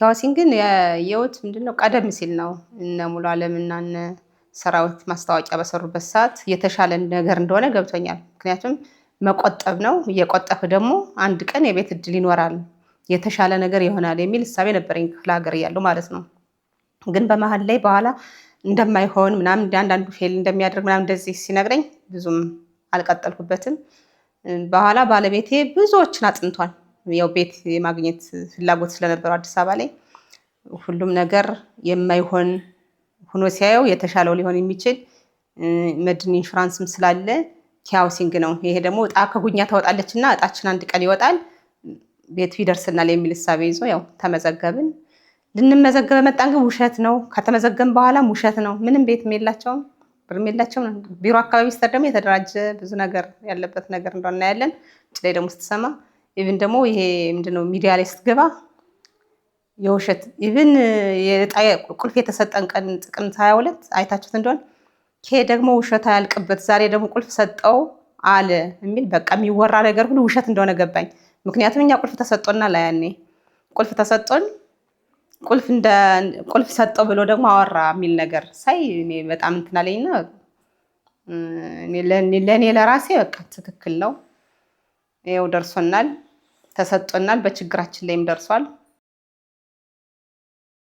ኪያሲን ግን ያየሁት ምንድነው ቀደም ሲል ነው። እነ ሙሉ አለምና እነ ሰራዊት ማስታወቂያ በሰሩበት ሰዓት የተሻለ ነገር እንደሆነ ገብቶኛል። ምክንያቱም መቆጠብ ነው። እየቆጠብክ ደግሞ አንድ ቀን የቤት እድል ይኖራል፣ የተሻለ ነገር ይሆናል የሚል እሳቤ ነበረኝ ክፍለ ሀገር እያለሁ ማለት ነው። ግን በመሀል ላይ በኋላ እንደማይሆን ምናምን አንዳንዱ ፌል እንደሚያደርግ ምናምን እንደዚህ ሲነግረኝ ብዙም አልቀጠልኩበትም። በኋላ ባለቤቴ ብዙዎችን አጥንቷል። ያው ቤት የማግኘት ፍላጎት ስለነበረው አዲስ አበባ ላይ ሁሉም ነገር የማይሆን ሆኖ ሲያየው የተሻለው ሊሆን የሚችል መድን ኢንሹራንስም ስላለ ኪያውሲንግ ነው። ይሄ ደግሞ እጣ ከጉኛ ታወጣለች እና እጣችን አንድ ቀን ይወጣል ቤቱ ይደርስናል የሚል እሳቤ ይዞ ያው ተመዘገብን። ልንመዘገበ መጣን። ግን ውሸት ነው። ከተመዘገብን በኋላም ውሸት ነው። ምንም ቤትም የላቸውም ብርም የላቸውም። ቢሮ አካባቢ ስትሄድ ደግሞ የተደራጀ ብዙ ነገር ያለበት ነገር እንደሆነ እናያለን። ውጭ ላይ ደግሞ ስትሰማ ኢቭን ደግሞ ይሄ ምንድነው ሚዲያ ላይ ስትገባ የውሸት ኢቭን ቁልፍ የተሰጠን ቀን ጥቅምት 22 አይታችሁት እንደሆነ ይሄ ደግሞ ውሸት አያልቅበት ዛሬ ደግሞ ቁልፍ ሰጠው አለ የሚል በቃ የሚወራ ነገር ሁሉ ውሸት እንደሆነ ገባኝ። ምክንያቱም እኛ ቁልፍ ተሰጦና ያኔ ቁልፍ ተሰጦን ቁልፍ ሰጠው ብሎ ደግሞ አወራ የሚል ነገር ሳይ እኔ በጣም እንትን አለኝና ለእኔ ለራሴ በቃ ትክክል ነው። ይኸው ደርሶናል፣ ተሰጦናል፣ በችግራችን ላይም ደርሷል።